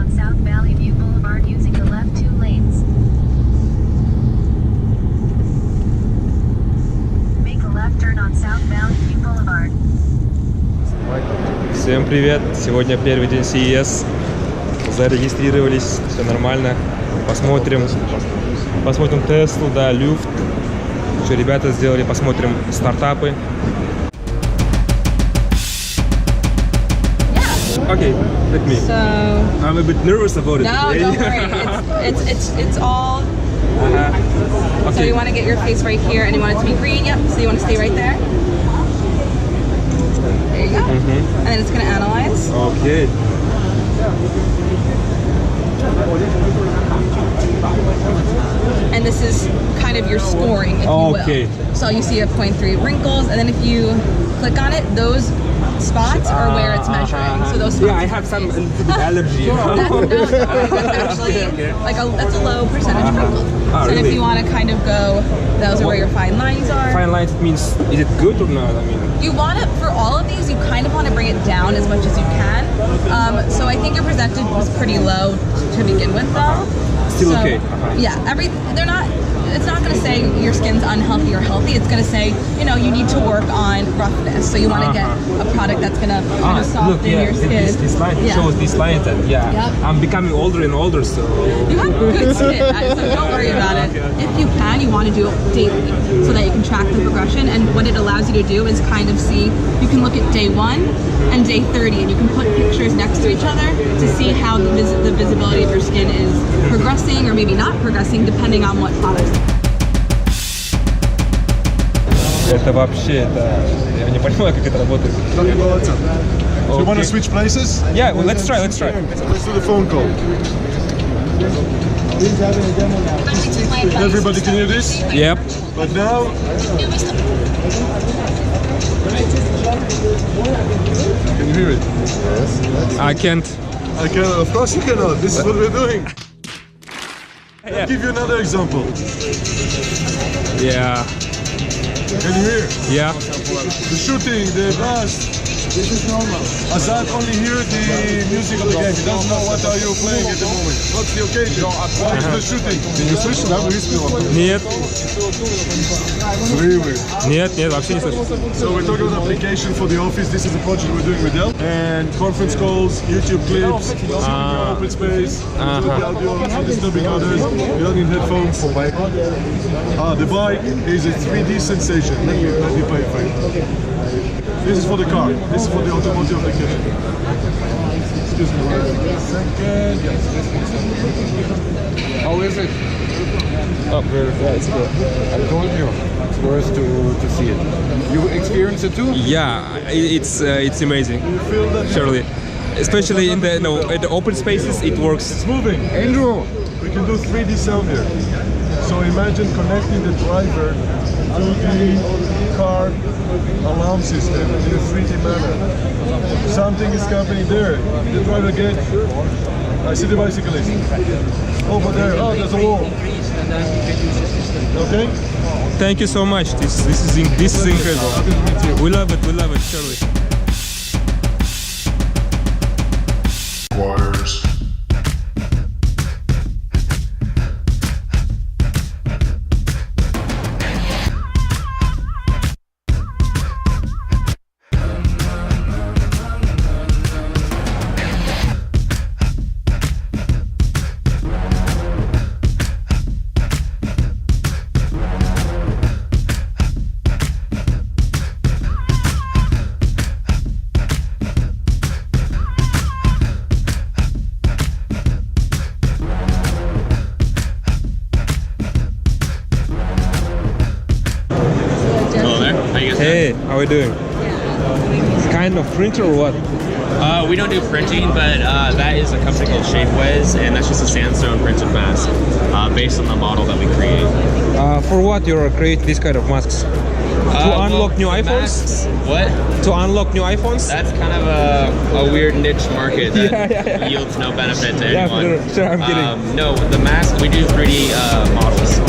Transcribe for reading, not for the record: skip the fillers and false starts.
on South Valley View Boulevard using the left 2 lanes. Make a left turn on South Valley View Boulevard. Всем привет! Сегодня первый день CES. Зарегистрировались, все нормально. Посмотрим Теслу, да, люфт. Что ребята сделали, посмотрим стартапы. Okay, let me. So I'm a bit nervous about it. no, don't worry. It's all. Okay. So you want to get your face right here, and you want it to be green. Yep. So you want to stay right there. There you go. And then it's going to analyze. Okay. And this is kind of your scoring, if you will. So you see a 0.3 wrinkles, and then if you click on it, those spots are where it's measuring. So those spots. Yeah, I have some allergy. That's actually that's a low percentage wrinkle. So really? if you want to kind of go, those are where your fine lines are. Fine lines means, is it good or not? I mean, you want to, for all of these, you kind of want to bring it down as much as you can. So I think your percentage was pretty low to begin with, though. Still so, okay. Yeah, it's not going to say your skin's unhealthy or healthy. It's going to say, you need to work on roughness. So you want to get a product that's going to kind of soften your skin. This line shows these lines, and I'm becoming older and older, so... You have good skin, so don't worry about it. If you can, you want to do it daily so that you can track the progression. And what it allows you to do is kind of see, you can look at day 1 and day 30, and you can put pictures next to each other to see how the visibility of your skin is progressing or maybe not progressing, depending on what products. Это вообще, я не понимаю, как это работает. So you want to switch places? Yeah, well, let's try. Let's do the phone call. Everybody can hear this? Yep. But now... Can you hear it? Yes. I can't. I can, of course you cannot. This is what we're doing. I'll give you another example. Yeah. Can you hear? Yeah. The shooting, the blast. This is normal. Azad only hear the music of the game. He doesn't know what are you playing at the moment. What's the occasion? What is the shooting? Не слышишь, да? Нет. Нет, вообще не слышу. So we're talking about application for the office. This is a project we're doing with Dell. And conference calls, YouTube clips, open space, the audio, not disturbing others. You don't need headphones. The bike is a 3D sensation. Let me play it for you. This is for the car. This is for the automotive application. Excuse me one second. How is it? Oh, yeah, it's good. I told you, it's worth to see it. You experience it too? Yeah, it's amazing. You feel that? Surely, especially in the open spaces, it works. It's moving. Andrew! We can do 3D sound here. So imagine connecting the driver to the car alarm system in a 3D manner. Something is happening there. The driver gate. I see the bicyclist. Over there. Oh, there's a wall. Okay? Thank you so much. This is incredible. We love it, surely. Hey, how are we doing? It's kind of printer or what? We don't do printing, but that is a company called Shapeways, and that's just a sandstone printed mask based on the model that we create. For what you're creating this kind of masks? To unlock new iPhones? Masks, what? To unlock new iPhones? That's kind of a weird niche market that yields no benefit to anyone. Yeah, sure, I'm kidding. No, the mask, we do 3D models.